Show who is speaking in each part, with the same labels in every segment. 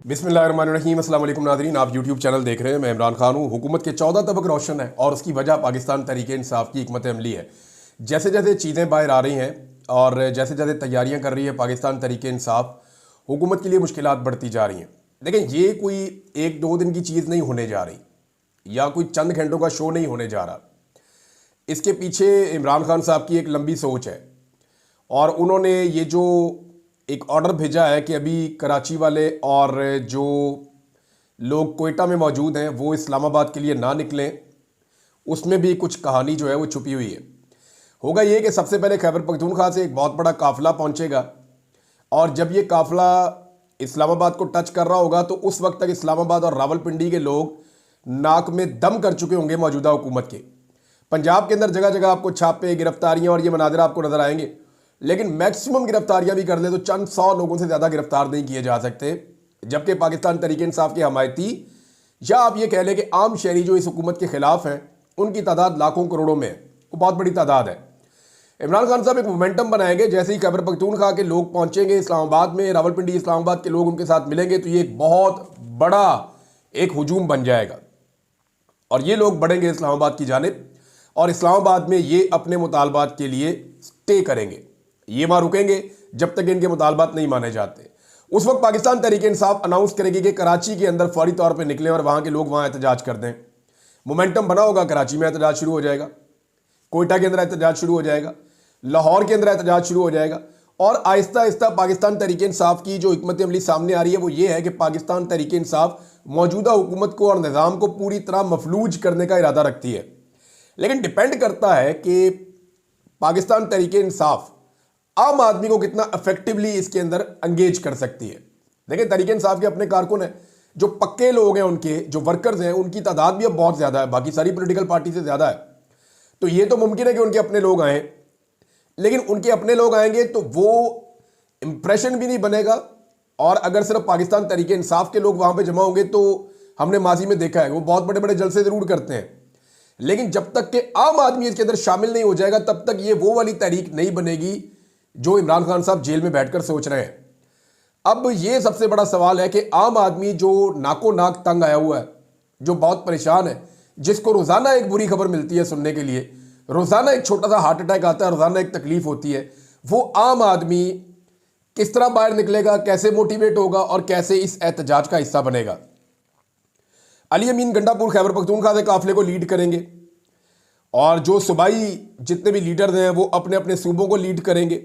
Speaker 1: बिस्मिल्लाहिर्रहमानिर्रहीम। अस्सलाम वालेकुम नाज़रीन, आप यूट्यूब चैनल देख रहे हैं। मैं इमरान खान हूँ। हुकूमत के 14 तबक रोशन है और उसकी वजह पाकिस्तान तहरीक इंसाफ की हिकमत अमली है। जैसे जैसे चीज़ें बाहर आ रही हैं और जैसे जैसे तैयारियाँ कर रही है पाकिस्तान तहरीक इंसाफ, हुकूमत के लिए मुश्किलात बढ़ती जा रही हैं। लेकिन ये कोई एक दो दिन की चीज़ नहीं होने जा रही या कोई चंद घंटों का शो नहीं होने जा रहा। इसके पीछे इमरान खान साहब की एक लंबी सोच है और उन्होंने ये जो एक ऑर्डर भेजा है कि अभी कराची वाले और जो लोग कोयटा में मौजूद हैं वो इस्लामाबाद के लिए ना निकलें, उसमें भी कुछ कहानी जो है वो छुपी हुई है। होगा ये कि सबसे पहले खैबर पख्तूनख्वा से एक बहुत बड़ा काफिला पहुंचेगा और जब ये काफिला इस्लामाबाद को टच कर रहा होगा तो उस वक्त तक इस्लामाबाद और रावलपिंडी के लोग नाक में दम कर चुके होंगे मौजूदा हुकूमत के। पंजाब के अंदर जगह जगह आपको छापे, गिरफ्तारियां और ये मनाजिर आपको नजर आएंगे, लेकिन मैक्सिमम गिरफ्तारियां भी कर ले तो चंद 100 लोगों से ज़्यादा गिरफ्तार नहीं किए जा सकते। जबकि पाकिस्तान तहरीक इंसाफ के हमायती या आप ये कह लें कि आम शहरी जो इस हुकूमत के खिलाफ हैं उनकी तादाद लाखों करोड़ों में है, वो बहुत बड़ी तादाद है। इमरान खान साहब एक मोमेंटम बनाएंगे, जैसे ही खैबर पख्तूनख्वा के लोग पहुंचेंगे इस्लामाबाद में, रावलपिंडी इस्लामाबाद के लोग उनके साथ मिलेंगे तो ये एक बहुत बड़ा एक हुजूम बन जाएगा और ये लोग बढ़ेंगे इस्लामाबाद की जानिब और इस्लामाबाद में ये अपने मुतालबात के लिए स्टे करेंगे। ये वहां रुकेंगे जब तक इनके मुतालबात नहीं माने जाते। उस वक्त पाकिस्तान तहरीक इंसाफ अनाउंस करेगी कि कराची के अंदर फौरी तौर पे निकलें और वहां के लोग वहां एहतजाज कर दें। मोमेंटम बना होगा, कराची में एहतजाज शुरू हो जाएगा, कोयटा के अंदर एहतजाज शुरू हो जाएगा, लाहौर के अंदर एहतजाज शुरू हो जाएगा और आहिस्ता आहिस्ता पाकिस्तान तहरीक इंसाफ की जो हिकमत अमली सामने आ रही है वो ये है कि पाकिस्तान तहरीक इंसाफ मौजूदा हुकूमत को और निज़ाम को पूरी तरह मफलूज करने का इरादा रखती है। लेकिन डिपेंड करता है कि पाकिस्तान तहरीक इंसाफ आम आदमी को कितना इफेक्टिवली इसके अंदर एंगेज कर सकती है। देखिए, तहरीक इंसाफ के अपने कारकुन हैं, जो पक्के लोग हैं, उनके जो वर्कर्स हैं, उनकी तादाद भी अब बहुत ज़्यादा है, बाकी सारी पॉलिटिकल पार्टी से ज़्यादा है। तो ये तो मुमकिन है कि उनके अपने लोग आए, लेकिन उनके अपने लोग आएंगे तो वो इंप्रेशन भी नहीं बनेगा। और अगर सिर्फ पाकिस्तान तहरीक इंसाफ के लोग वहां पर जमा होंगे तो हमने माजी में देखा है वो बहुत बड़े बड़े जलसे ज़रूर करते हैं, लेकिन जब तक कि आम आदमी इसके अंदर शामिल नहीं हो जाएगा तब तक ये वो वाली तहरीक नहीं बनेगी जो इमरान खान साहब जेल में बैठकर सोच रहे हैं। अब ये सबसे बड़ा सवाल है कि आम आदमी जो नाको नाक तंग आया हुआ है, जो बहुत परेशान है, जिसको रोजाना एक बुरी खबर मिलती है सुनने के लिए, रोजाना एक छोटा सा हार्ट अटैक आता है, रोजाना एक तकलीफ होती है, वो आम आदमी किस तरह बाहर निकलेगा, कैसे मोटिवेट होगा और कैसे इस एहतजाज का हिस्सा बनेगा। अली अमीन गंडापुर खैबर पख्तूनख्वा से काफिले को लीड करेंगे और जो सूबाई जितने भी लीडर्स हैं वो अपने अपने सूबों को लीड करेंगे।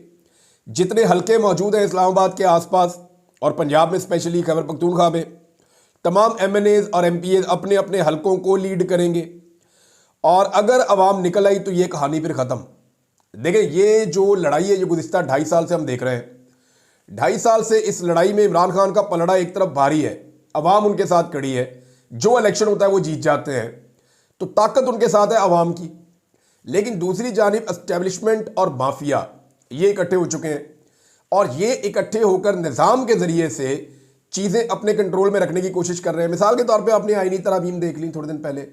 Speaker 1: जितने हलके मौजूद हैं इस्लामाबाद के आसपास और पंजाब में स्पेशली खैबर पख्तूनख्वा में, तमाम MNAs और MPAs अपने अपने हलकों को लीड करेंगे और अगर अवाम निकल आई तो ये कहानी फिर ख़त्म। देखें, ये जो लड़ाई है ये गुज़िश्ता 2.5 साल से हम देख रहे हैं। 2.5 साल से इस लड़ाई में इमरान खान का पलड़ा एक तरफ भारी है, अवाम उनके साथ खड़ी है, जो इलेक्शन होता है वो जीत जाते हैं, तो ताकत उनके साथ है अवाम की। लेकिन दूसरी जानिब एस्टेब्लिशमेंट और माफिया ये इकट्ठे हो चुके हैं और ये इकट्ठे होकर निज़ाम के ज़रिए से चीज़ें अपने कंट्रोल में रखने की कोशिश कर रहे हैं। मिसाल के तौर पे आपने आईनी तरामीम देख ली थोड़े दिन पहले,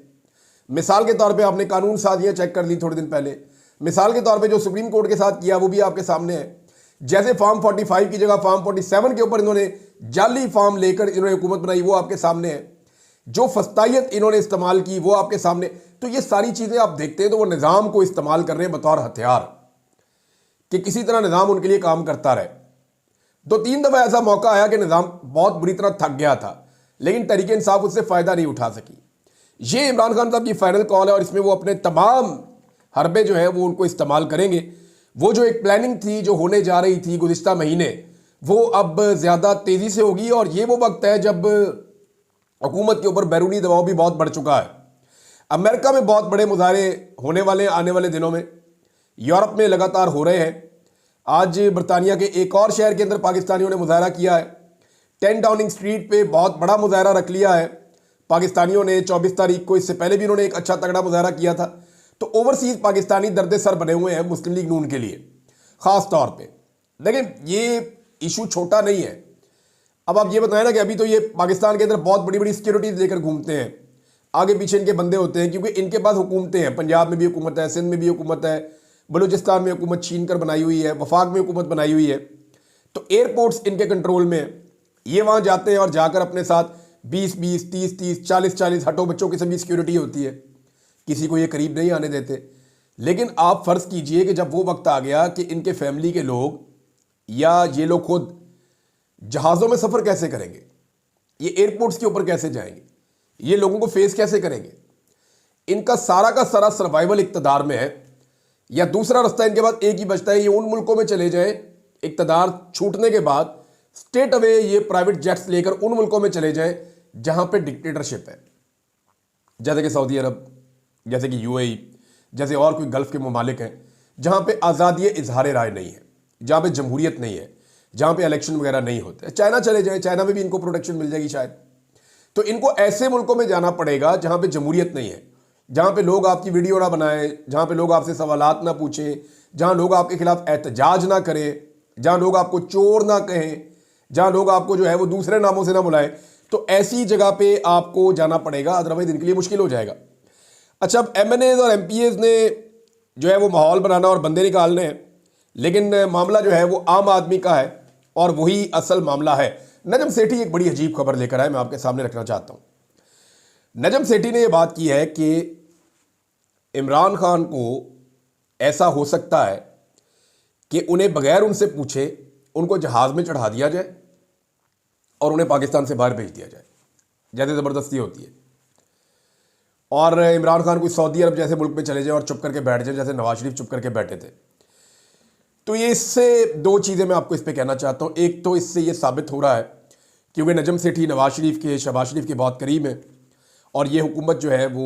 Speaker 1: मिसाल के तौर पे आपने कानून साजियाँ चेक कर ली थोड़े दिन पहले, मिसाल के तौर पे जो सुप्रीम कोर्ट के साथ किया वो भी आपके सामने है। जैसे फॉर्म 45 की जगह फॉर्म 47 के ऊपर इन्होंने जाली फॉर्म लेकर इन्होंने हुकूमत बनाई, वो आपके सामने है। जो फस्तायत इन्होंने इस्तेमाल की वो आपके सामने। तो ये सारी चीज़ें आप देखते हैं तो वो निज़ाम को इस्तेमाल कर रहे हैं बतौर हथियार कि किसी तरह निज़ाम उनके लिए काम करता रहे। 2-3 दफ़ा ऐसा मौका आया कि निज़ाम बहुत बुरी तरह थक गया था, लेकिन तहरीक इंसाफ उससे फ़ायदा नहीं उठा सकी। ये इमरान खान साहब की फाइनल कॉल है और इसमें वो अपने तमाम हरबे जो है वो उनको इस्तेमाल करेंगे। वो जो एक प्लानिंग थी जो होने जा रही थी गुज़िश्ता महीने, वो अब ज़्यादा तेज़ी से होगी और ये वो वक्त है जब हुकूमत के ऊपर बैरूनी दबाव भी बहुत बढ़ चुका है। अमेरिका में बहुत बड़े मुजाहरे होने वाले हैं आने वाले दिनों में, यूरोप में लगातार हो रहे हैं। आज बरतानिया के एक और शहर के अंदर पाकिस्तानियों ने मुजाहरा किया है, 10 डाउनिंग स्ट्रीट पे बहुत बड़ा मुजाहरा रख लिया है पाकिस्तानियों ने। 24 तारीख को, इससे पहले भी इन्होंने एक अच्छा तगड़ा मुजाहरा किया था। तो ओवरसीज पाकिस्तानी दर्द सर बने हुए हैं मुस्लिम लीग नून के लिए ख़ास तौर पर। लेकिन ये इशू छोटा नहीं है। अब आप ये बताएं ना कि अभी तो ये पाकिस्तान के अंदर बहुत बड़ी बड़ी सिक्योरिटीज लेकर घूमते हैं, आगे पीछे इनके बंदे होते हैं क्योंकि इनके पास हुकूमतें हैं। पंजाब में भी हुकूमत है, सिंध में भी हुकूमत है, बलूचिस्तान में हुकूमत छीन कर बनाई हुई है, वफाक में हुकूमत बनाई हुई है। तो एयरपोर्ट्स इनके कंट्रोल में है, ये वहां जाते हैं और जाकर अपने साथ 20-20, 30-30, 40-40 हटो बच्चों की सभी सिक्योरिटी होती है, किसी को ये करीब नहीं आने देते। लेकिन आप फर्ज कीजिए कि जब वो वक्त आ गया कि इनके फैमिली के लोग या ये लोग खुद जहाज़ों में सफ़र कैसे करेंगे, ये एयरपोर्ट्स के ऊपर कैसे जाएंगे, ये लोगों को फेस कैसे करेंगे, इनका सारा का सारा सर्वाइवल इक़्तिदार में है, या दूसरा रास्ता इनके पास एक ही बचता है, ये उन मुल्कों में चले जाएं इक़्तिदार छूटने के बाद, स्टेट अवे ये प्राइवेट जेट्स लेकर उन मुल्कों में चले जाएं जहां पे डिक्टेटरशिप है, जैसे कि सऊदी अरब, जैसे कि यूएई, जैसे और कोई गल्फ के ममालिक हैं जहां पे आज़ादी इजहार राय नहीं है, जहां पे जमहूरियत नहीं है, जहां पे इलेक्शन वगैरह नहीं होते। चाइना चले जाएं, चाइना में भी इनको प्रोटेक्शन मिल जाएगी शायद। तो इनको ऐसे मुल्कों में जाना पड़ेगा जहां पे जमहूरियत नहीं है, जहां पे लोग आपकी वीडियो ना बनाएं, जहां पे लोग आपसे सवालात ना पूछें, जहां लोग आपके खिलाफ एहतजाज ना करें, जहां लोग आपको चोर ना कहें, जहां लोग आपको जो है वो दूसरे नामों से ना बुलाएं। तो ऐसी जगह पे आपको जाना पड़ेगा, अदरवाइज इनके लिए मुश्किल हो जाएगा। अच्छा, अब MNAs और MPAs ने जो है वो माहौल बनाना और बंदे निकालने हैं, लेकिन मामला जो है वो आम आदमी का है और वही असल मामला है। नजम सेठी एक बड़ी अजीब खबर लेकर आए, मैं आपके सामने रखना चाहता हूं। नजम सेठी ने यह बात की है कि इमरान खान को ऐसा हो सकता है कि उन्हें बगैर उनसे पूछे उनको जहाज में चढ़ा दिया जाए और उन्हें पाकिस्तान से बाहर भेज दिया जाए, जैसे ज़बरदस्ती होती है। और इमरान खान कोई सऊदी अरब जैसे मुल्क में चले जाए और चुप करके बैठ जाए, जैसे नवाज शरीफ चुप करके बैठे थे। तो ये इससे दो चीज़ें मैं आपको इस पर कहना चाहता हूँ। एक तो इससे ये साबित हो रहा है क्योंकि नजम सेठी नवाज शरीफ के, शहबाज शरीफ के बहुत करीब हैं और ये हुकूमत जो है वो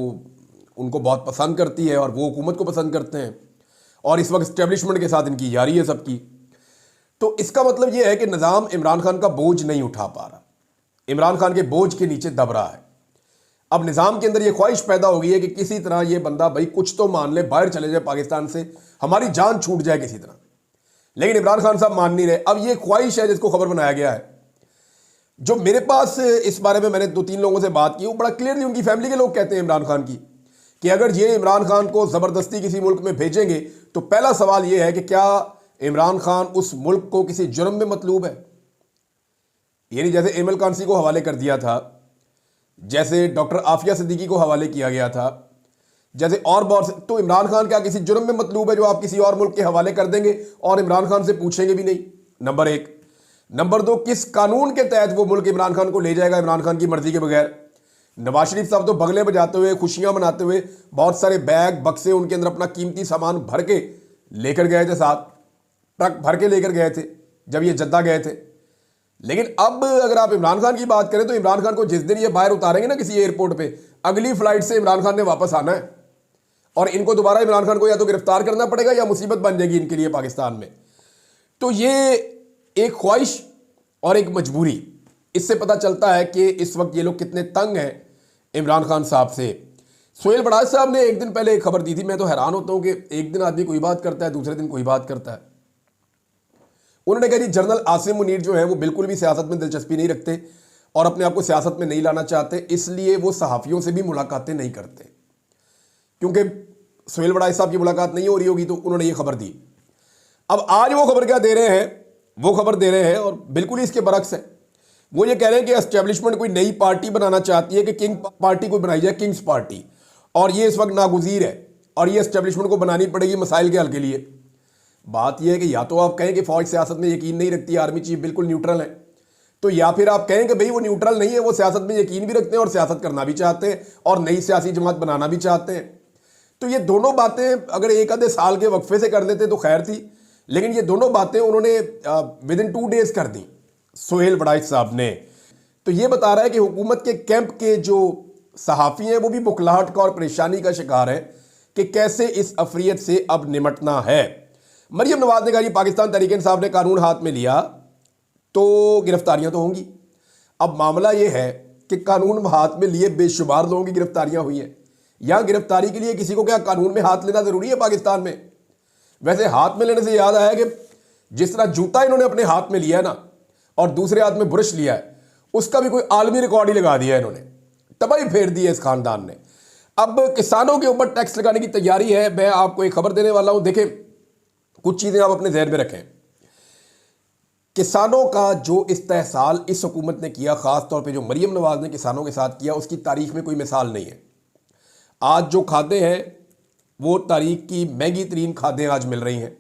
Speaker 1: उनको बहुत पसंद करती है और वो हुकूमत को पसंद करते हैं, और इस वक्त इस्टेब्लिशमेंट के साथ इनकी यारी है सबकी। तो इसका मतलब ये है कि निज़ाम इमरान खान का बोझ नहीं उठा पा रहा, इमरान खान के बोझ के नीचे दब रहा है। अब निज़ाम के अंदर ये ख्वाहिश पैदा हो गई है कि किसी तरह ये बंदा भाई कुछ तो मान ले, बाहर चले जाए पाकिस्तान से, हमारी जान छूट जाए किसी तरह। लेकिन इमरान खान साहब मान नहीं रहे। अब ये ख्वाहिश है जिसको खबर बनाया गया है। जो मेरे पास इस बारे में मैंने 2-3 लोगों से बात की, वो बड़ा क्लियरली उनकी फैमिली के लोग कहते हैं इमरान खान की कि अगर ये इमरान खान को ज़बरदस्ती किसी मुल्क में भेजेंगे तो पहला सवाल ये है कि क्या इमरान खान उस मुल्क को किसी जुर्म में मतलूब है। यानी जैसे एमएल कांसी को हवाले कर दिया था, जैसे डॉक्टर आफिया सिद्दीकी को हवाले किया गया था, जैसे और बहुत से। तो इमरान खान क्या किसी जुर्म में मतलूब है जो आप किसी और मुल्क के हवाले कर देंगे और इमरान खान से पूछेंगे भी नहीं? नंबर 1। नंबर 2, किस कानून के तहत वो मुल्क इमरान खान को ले जाएगा इमरान खान की मर्जी के बगैर? नवाज शरीफ साहब तो बगले बजाते हुए, खुशियां मनाते हुए, बहुत सारे बैग बक्से उनके अंदर अपना कीमती सामान भर के लेकर गए थे, साथ ट्रक भर के लेकर गए थे जब ये जद्दा गए थे। लेकिन अब अगर आप इमरान खान की बात करें तो इमरान खान को जिस दिन ये बाहर उतारेंगे ना किसी एयरपोर्ट पे, अगली फ्लाइट से इमरान खान ने वापस आना है और इनको दोबारा इमरान खान को या तो गिरफ्तार करना पड़ेगा या मुसीबत बन जाएगी इनके लिए पाकिस्तान में। तो ये एक ख्वाहिश और एक मजबूरी, इससे पता चलता है कि इस वक्त ये लोग कितने तंग हैं इमरान खान साहब से। सुहेल बड़ाज साहब ने एक दिन पहले एक खबर दी थी, मैं तो हैरान होता हूं कि एक दिन आदमी कोई बात करता है, दूसरे दिन कोई बात करता है। उन्होंने कहा जी जनरल आसिम मुनीर जो है वो बिल्कुल भी सियासत में दिलचस्पी नहीं रखते और अपने आप को सियासत में नहीं लाना चाहते, इसलिए वो सहाफ़ियों से भी मुलाकातें नहीं करते। क्योंकि सुहेल बड़ाज साहब की मुलाकात नहीं हो रही होगी तो उन्होंने ये खबर दी। अब आज वो खबर क्या दे रहे हैं, वो खबर दे रहे हैं और बिल्कुल ही इसके बरक्स है। वो ये कह रहे हैं कि एस्टेब्लिशमेंट कोई नई पार्टी बनाना चाहती है कि किंग पार्टी को बनाई जाए, किंग्स पार्टी, और ये इस वक्त नागुज़ीर है और ये एस्टेब्लिशमेंट को बनानी पड़ेगी मसाइल के हल के लिए। बात यह है कि या तो आप कहें कि फौज सियासत में यकीन नहीं रखती, आर्मी चीफ बिल्कुल न्यूट्रल है, तो या फिर आप कहें कि भाई वो न्यूट्रल नहीं है, वो सियासत में यकीन भी रखते हैं और सियासत करना भी चाहते हैं और नई सियासी जमात बनाना भी चाहते हैं। तो ये दोनों बातें अगर एक आधे साल के वक्फे से कर लेते तो खैर थी, लेकिन ये दोनों बातें उन्होंने विद इन 2 डेज कर दी सुहेल बड़ाइच साहब ने। तो ये बता रहा है कि हुकूमत के कैंप के जो सहाफ़ी हैं वो भी बुखलाहट का और परेशानी का शिकार है कि कैसे इस अफरियत से अब निमटना है। मरियम नवाज ने कहा पाकिस्तान तहरीक-ए-इंसाफ ने कानून हाथ में लिया तो गिरफ्तारियां तो होंगी। अब मामला ये है कि कानून हाथ में लिए बेशुमार लोगों की गिरफ्तारियां हुई हैं। यहां गिरफ्तारी के लिए किसी को क्या कानून में हाथ लेना जरूरी है पाकिस्तान में? वैसे हाथ में लेने से याद आया कि जिस तरह जूता इन्होंने अपने हाथ में लिया है ना और दूसरे हाथ में ब्रश लिया है, उसका भी कोई आलमी रिकॉर्ड ही लगा दिया है इन्होंने, तबाही फेर दी है इस खानदान ने। अब किसानों के ऊपर टैक्स लगाने की तैयारी है। मैं आपको एक खबर देने वाला हूं, देखें कुछ चीजें आप अपने ज़हन में रखें। किसानों का जो इस्तेहसाल इस हुकूमत ने किया, ख़ास तौर पे जो मरीम नवाज ने किसानों के साथ किया, उसकी तारीख में कोई मिसाल नहीं है। आज जो खादें हैं वो तारीख की महंगी तरीन खादें आज मिल रही हैं।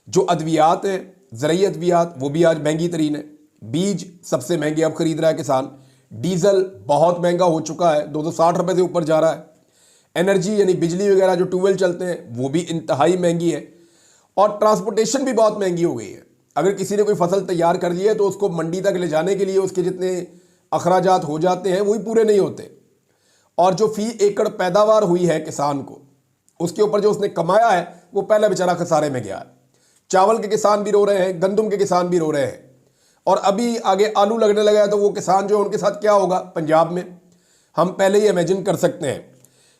Speaker 1: जो अद्वियात हैं, ज़रूरी अद्वियात, वो भी आज महंगी तरीन है। बीज सबसे महंगे अब खरीद रहा है किसान। डीज़ल बहुत महंगा हो चुका है, 260 रुपये से ऊपर जा रहा है। एनर्जी यानी बिजली वगैरह जो ट्यूबवेल चलते हैं वो भी इंतहाई महंगी है। और ट्रांसपोर्टेशन भी बहुत महंगी हो गई है। अगर किसी ने कोई फसल तैयार कर ली है तो उसको मंडी तक ले जाने के लिए उसके जितने अखराजात हो जाते हैं वही पूरे नहीं होते। और जो फी एकड़ पैदावार हुई है किसान को, उसके ऊपर जो उसने कमाया है वो पहले बेचारा खसारे में गया है। चावल के किसान भी रो रहे हैं, गंदम के किसान भी रो रहे हैं, और अभी आगे आलू लगने लगा है तो वो किसान जो है उनके साथ क्या होगा पंजाब में, हम पहले ही इमेजिन कर सकते हैं।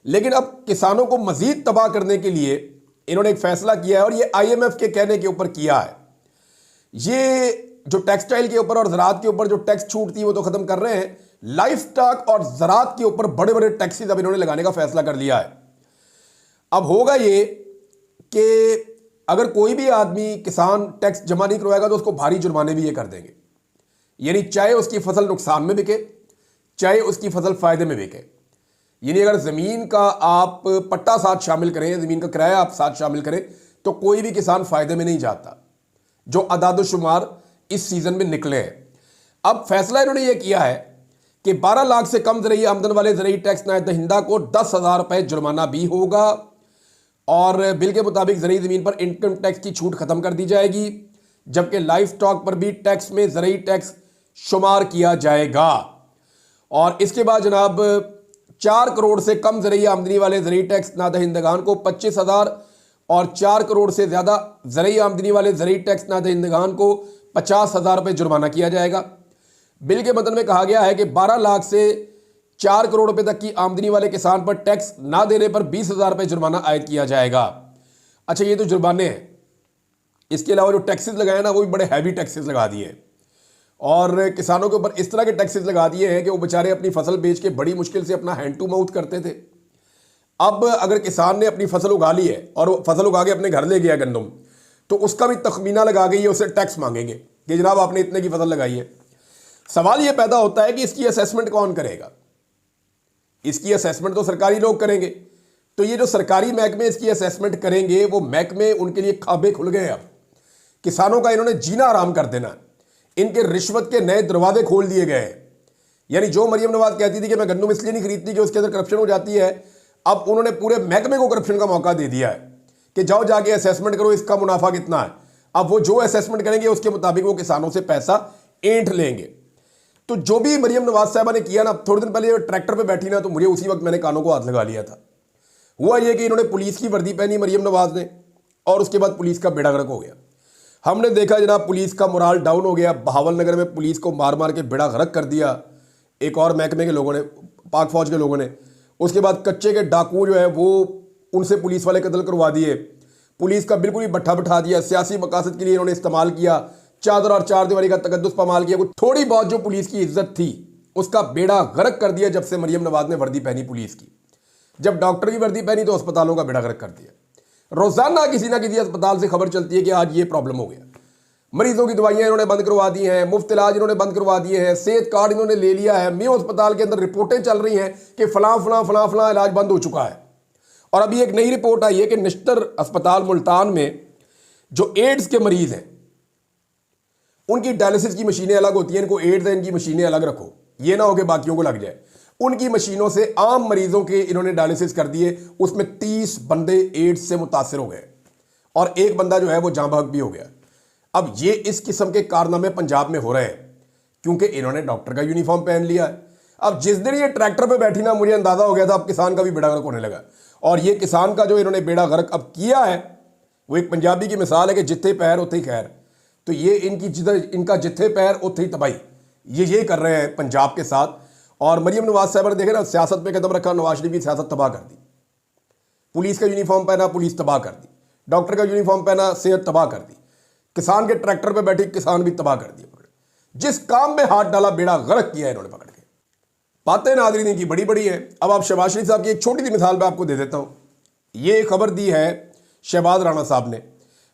Speaker 1: लेकिन अब किसानों को मजीद तबाह करने के लिए इन्होंने एक फैसला किया है, और ये IMF के कहने के ऊपर किया है। ये जो टेक्सटाइल के ऊपर और ज़राअत के ऊपर जो टैक्स छूट थी वो तो ख़त्म कर रहे हैं, लाइफ स्टॉक और ज़राअत के ऊपर बड़े बड़े टैक्सेस अब इन्होंने लगाने का फैसला कर लिया है। अब होगा ये कि अगर कोई भी आदमी किसान टैक्स जमा नहीं करवाएगा तो उसको भारी जुर्माने भी ये कर देंगे। यानी चाहे उसकी फसल नुकसान में बिके, चाहे उसकी फसल फ़ायदे में बिके। यानी अगर ज़मीन का आप पट्टा साथ शामिल करें, ज़मीन का किराया आप साथ शामिल करें, तो कोई भी किसान फ़ायदे में नहीं जाता, जो अदाद-ओ-शुमार इस सीज़न में निकले हैं। अब फैसला इन्होंने ये किया है कि 12 लाख से कम ज़रूरी आमदन वाले ज़रूरी टैक्स दहिंदा को 10,000 रुपये जुर्माना भी होगा। और बिल के मुताबिक ज़रूरी ज़मीन पर इनकम टैक्स की छूट ख़त्म कर दी जाएगी, जबकि लाइफ स्टॉक पर भी टैक्स में ज़रूरी टैक्स शुमार किया जाएगा। और इसके बाद जनाब 4 करोड़ से कम ज़रूरी आमदनी वाले ज़रूरी टैक्स नादहिंदगान को 25,000 और 4 करोड़ से ज़्यादा ज़रूरी आमदनी वाले ज़रूरी टैक्स नादहिंदगान को 50,000 रुपये जुर्माना किया जाएगा। बिल के मतन में कहा गया है कि 12 लाख से 4 करोड़ रुपए तक की आमदनी वाले किसान पर टैक्स ना देने पर 20,000 रुपये जुर्माना आयद किया जाएगा। अच्छा, ये तो जुर्माने हैं। इसके अलावा जो टैक्सेस लगाए ना वो भी बड़े हैवी टैक्सेस लगा दिए हैं, और किसानों के ऊपर इस तरह के टैक्सेस लगा दिए हैं कि वो बेचारे अपनी फसल बेच के बड़ी मुश्किल से अपना हैंड टू माउथ करते थे। अब अगर किसान ने अपनी फसल उगा ली है और वो फसल उगा के अपने घर ले गया गंदम, तो उसका भी तखमीना लगा के ये उससे टैक्स मांगेंगे कि जनाब आपने इतने की फसल लगाई है। सवाल ये पैदा होता है कि इसकी असेसमेंट कौन करेगा? इसकी असेसमेंट तो सरकारी लोग करेंगे। तो ये जो सरकारी महकमे इसकी असेसमेंट करेंगे, वो महकमे उनके लिए खाबे खुल गए। अब किसानों का इन्होंने जीना आराम कर देना, इनके रिश्वत के नए दरवाजे खोल दिए गए हैं। यानी जो मरीम नवाज कहती थी कि मैं गंदम इसलिए नहीं खरीदती कि उसके अंदर करप्शन हो जाती है, अब उन्होंने पूरे महकमे को करप्शन का मौका दे दिया है कि जाओ जाके असेसमेंट करो, इसका मुनाफा कितना है। अब वो जो असेसमेंट करेंगे उसके मुताबिक वो किसानों से पैसा ऐंठ लेंगे। तो जो भी मरीम नवाज साहबा ने किया ना, थोड़े दिन पहले ट्रैक्टर पे बैठी ना, तो मुझे उसी वक्त मैंने कानों को हाथ लगा लिया था। हुआ ये कि इन्होंने पुलिस की वर्दी पहनी मरीम नवाज ने, और उसके बाद पुलिस का बेड़ा गर्क हो गया। हमने देखा जनाब पुलिस का मोराल डाउन हो गया। बहावल नगर में पुलिस को मार मार के बेड़ा गर्क कर दिया एक और महकमे के लोगों ने, पाक फौज के लोगों ने। उसके बाद कच्चे के डाकू जो है वो उनसे पुलिस वाले कत्ल करवा दिए। पुलिस का बिल्कुल ही भट्ठा बिठा दिया। सियासी मकासद के लिए इन्होंने इस्तेमाल किया, चादर और चार दीवारी का तकद्दुस पामाल किया। थोड़ी बहुत जो पुलिस की इज्जत थी उसका बेड़ा गर्क कर दिया जब से मरीम नवाज ने वर्दी पहनी पुलिस की। जब डॉक्टर की वर्दी पहनी तो अस्पतालों का बेड़ा गर्क कर दिया। रोजाना किसी ना किसी अस्पताल से खबर चलती है कि आज ये प्रॉब्लम हो गया। मरीजों की दवाइयां इन्होंने बंद करवा दी हैं, मुफ्त इलाज इन्होंने बंद करवा दिए हैं, सेहत कार्ड इन्होंने ले लिया है। मेयो अस्पताल के अंदर रिपोर्टें चल रही हैं कि फलां फलां फलां फलां इलाज बंद हो चुका है। और अभी एक नई रिपोर्ट आई है कि निश्तर अस्पताल मुल्तान में जो एड्स के मरीज हैं उनकी डायलिसिस की मशीनें अलग होती हैं। इनको एड्स है, इनकी मशीनें अलग रखो, ये ना हो कि बाकियों को लग जाए। उनकी मशीनों से आम मरीजों के इन्होंने डायलिसिस कर दिए। उसमें 30 बंदे एड्स से मुतासिर हो गए और एक बंदा जो है वो जाँ बहक भी हो गया। अब ये इस किस्म के कारनामे पंजाब में हो रहे हैं क्योंकि इन्होंने डॉक्टर का यूनिफॉर्म पहन लिया है। अब जिस दिन ये ट्रैक्टर पे बैठी ना, मुझे अंदाजा हो गया था अब किसान का भी बेड़ा गर्क होने लगा। और ये किसान का जो इन्होंने बेड़ा गर्क अब किया है वो एक पंजाबी की मिसाल है कि जिथे पैर उथे ही खैर। तो ये इनका जिथे पैर उथे ही तबाही, ये कर रहे हैं पंजाब के साथ। और मरीम नवाज साहब ने देखे ना, सियासत में कदम रखा, नवाज शरीफ की सियासत तबाह कर दी। पुलिस का यूनिफॉर्म पहना, पुलिस तबाह कर दी। डॉक्टर का यूनिफॉर्म पहना, सेहत तबाह कर दी। किसान के ट्रैक्टर पे बैठी किसान भी तबाह कर दिया। जिस काम में हाथ डाला बेड़ा गर्क किया इन्होंने पकड़ के। बातें नाज़रीन इनकी बड़ी बड़ी है। अब आप शहबाज शरीफ साहब की एक छोटी सी मिसाल मैं आपको दे देता हूँ। ये खबर दी है शहबाज राणा साहब ने।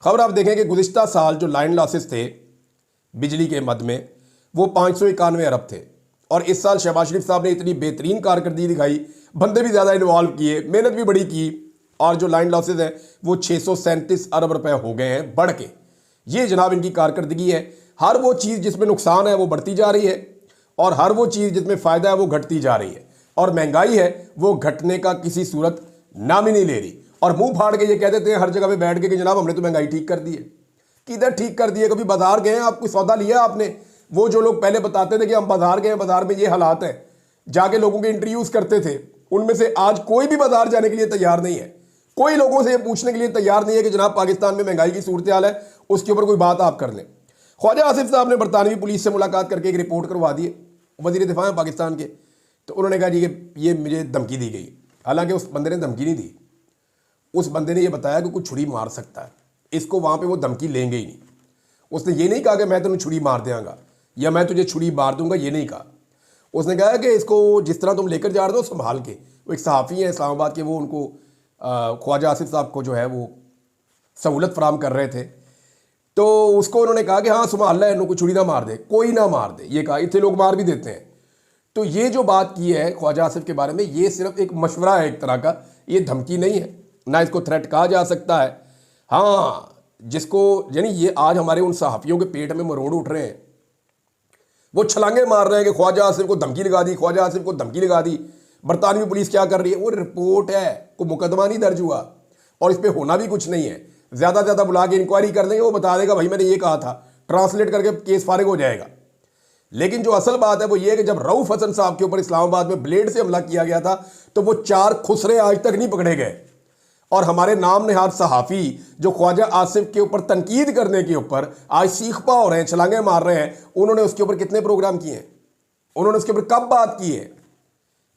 Speaker 1: खबर आप देखें कि गुज़िश्ता साल जो लाइन लॉसेस थे बिजली के मद में, वो 591 अरब थे। और इस साल शहबाज शरीफ साहब ने इतनी बेहतरीन कारकर्दगी दिखाई, बंदे भी ज़्यादा इन्वॉल्व किए, मेहनत भी बड़ी की, और जो लाइन लॉसेज हैं वो 637 अरब रुपए हो गए हैं बढ़ के। ये जनाब इनकी कारकर्दगी है। हर वो चीज़ जिसमें नुकसान है वो बढ़ती जा रही है, और हर वो चीज़ जिसमें फ़ायदा है वो घटती जा रही है। और महंगाई है वो घटने का किसी सूरत नाम ही नहीं ले रही। और मुंह फाड़ के ये कह देते हैं हर जगह पे बैठ के कि जनाब हमने तो महंगाई ठीक कर दी है। किधर ठीक कर दी है? कभी बाजार गए हैं आप? कोई सौदा लिया आपने? वो जो लोग पहले बताते थे कि हम बाजार गए, बाजार में ये हालात है, जाके लोगों के इंटरव्यूज करते थे, उनमें से आज कोई भी बाजार जाने के लिए तैयार नहीं है। कोई लोगों से ये पूछने के लिए तैयार नहीं है कि जनाब पाकिस्तान में महंगाई की सूरत हाल है, उसके ऊपर कोई बात आप कर लें। ख्वाजा आसिफ साहब ने बरतानवी पुलिस से मुलाकात करके एक रिपोर्ट करवा दी, वजीर दिफा है पाकिस्तान के। तो उन्होंने कहा जी कि ये मुझे धमकी दी गई। हालांकि उस बंदे ने धमकी नहीं दी, उस बंदे ने ये बताया कि कोई छुरी मार सकता है इसको, वहाँ पे वो धमकी लेंगे ही नहीं। उसने ये नहीं कहा कि मैं तुम्हें छुरी मार देंगा या मैं तुझे छुरी मार दूंगा, ये नहीं कहा। उसने कहा कि इसको जिस तरह तुम लेकर जा रहे हो संभाल के। वो एक सहाफ़ी हैं इस्लामाबाद के, वो उनको ख्वाजा आसिफ साहब को जो है वो सहूलत फराम कर रहे थे। तो उसको उन्होंने कहा कि हाँ संभाल ले, इनको छुरी ना मार दे, कोई ना मार दे, ये कहा। इतने लोग मार भी देते हैं। तो ये जो बात की है ख्वाजा आसिफ के बारे में, ये सिर्फ एक मशवरा है एक तरह का, ये धमकी नहीं है, ना इसको थ्रेट कहा जा सकता है। हाँ, जिसको यानी ये आज हमारे उन सहाफ़ियों के पेट में मरोड़ उठ रहे हैं, वो छलांगे मार रहे हैं कि ख्वाजा आसिफ को धमकी लगा दी, ख्वाजा आसिफ को धमकी लगा दी। बरतानवी पुलिस क्या कर रही है? वो रिपोर्ट है, कोई मुकदमा नहीं दर्ज हुआ, और इस पर होना भी कुछ नहीं है। ज़्यादा से ज़्यादा बुला के इंक्वायरी कर देंगे, वो बता देगा भाई मैंने ये कहा था, ट्रांसलेट करके केस फारिग हो जाएगा। लेकिन जो असल बात है वो ये है कि जब रऊफ हसन साहब के ऊपर इस्लामाबाद में ब्लेड से हमला किया गया था, तो वो 4 खुसरे आज तक नहीं पकड़े गए। और हमारे नाम नहाद सहाफ़ी जो ख्वाजा आसिफ के ऊपर तनकीद करने के ऊपर आज सीखपा हो रहे हैं, छलांगे मार रहे हैं, उन्होंने उसके ऊपर कितने प्रोग्राम किए हैं? उन्होंने उसके ऊपर कब बात की है?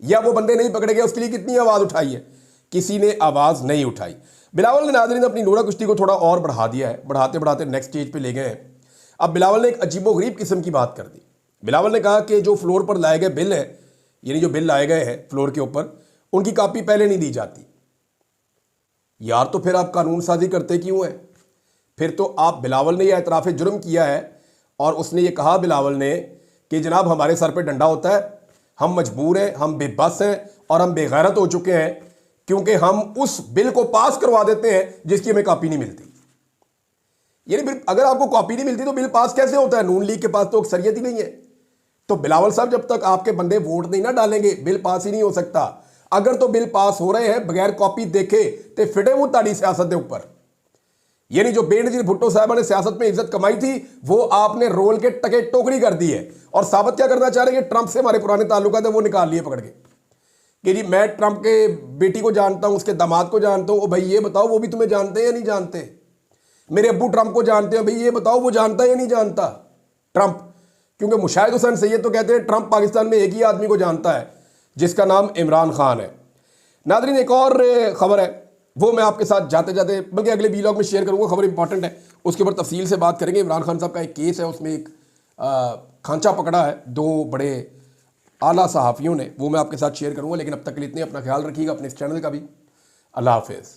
Speaker 1: या वो बंदे नहीं पकड़े गए उसके लिए कितनी आवाज़ उठाई है? किसी ने आवाज़ नहीं उठाई। बिलावल ने नाज़रीन अपनी नूरा कुश्ती को थोड़ा और बढ़ा दिया है, बढ़ाते बढ़ाते नेक्स्ट स्टेज पे ले गए हैं। अब बिलावल ने एक अजीबोगरीब किस्म की बात कर दी। बिलावल ने कहा कि जो फ्लोर पर लाए गए बिल है, यानी जो बिल लाए गए हैं फ्लोर के ऊपर, उनकी कॉपी पहले नहीं दी जाती। यार तो फिर आप कानून साजी करते क्यों हैं? फिर तो आप, बिलावल ने यह एतराफ़ जुर्म किया है और उसने ये कहा बिलावल ने कि जनाब हमारे सर पे डंडा होता है, हम मजबूर हैं, हम बेबस हैं और हम बेगैरत हो चुके हैं क्योंकि हम उस बिल को पास करवा देते हैं जिसकी हमें कॉपी नहीं मिलती। यानी अगर आपको कॉपी नहीं मिलती तो बिल पास कैसे होता है? नून लीग के पास तो अक्सरियत ही नहीं है। तो बिलावल साहब जब तक आपके बंदे वोट नहीं ना डालेंगे बिल पास ही नहीं हो सकता। अगर तो बिल पास हो रहे हैं बगैर कॉपी देखे तो फिटे वो ताड़ी सियासत के ऊपर। यानी जो बेनजीर भुट्टो साहब ने सियासत में इज्जत कमाई थी वो आपने रोल के टके टोकरी कर दी है। और साबित क्या करना चाह रहे हैं? ट्रंप से हमारे पुराने ताल्लुकात है वो निकाल लिए पकड़ के कि जी मैं ट्रंप के बेटी को जानता हूं, उसके दामाद को जानता हूं। भाई ये बताओ वो भी तुम्हें जानते हैं या नहीं जानते? मेरे अब्बू ट्रंप को जानते हैं, भाई ये बताओ वो जानता है या नहीं जानता ट्रंप? क्योंकि मुशाहिद हुसैन सैयद तो कहते हैं ट्रंप पाकिस्तान में एक ही आदमी को जानता है जिसका नाम इमरान खान है। नादरीन एक और खबर है वो मैं आपके साथ जाते जाते बल्कि अगले वीलॉग में शेयर करूंगा। खबर इंपॉर्टेंट है, उसके ऊपर तफसील से बात करेंगे। इमरान खान साहब का एक केस है, उसमें एक खांचा पकड़ा है 2 बड़े आला सहाफ़ियों ने, वो मैं आपके साथ शेयर करूंगा। लेकिन अब तक के लिए इतने, अपना ख्याल रखिएगा, अपने इस चैनल का भी। अल्लाह हाफिज़।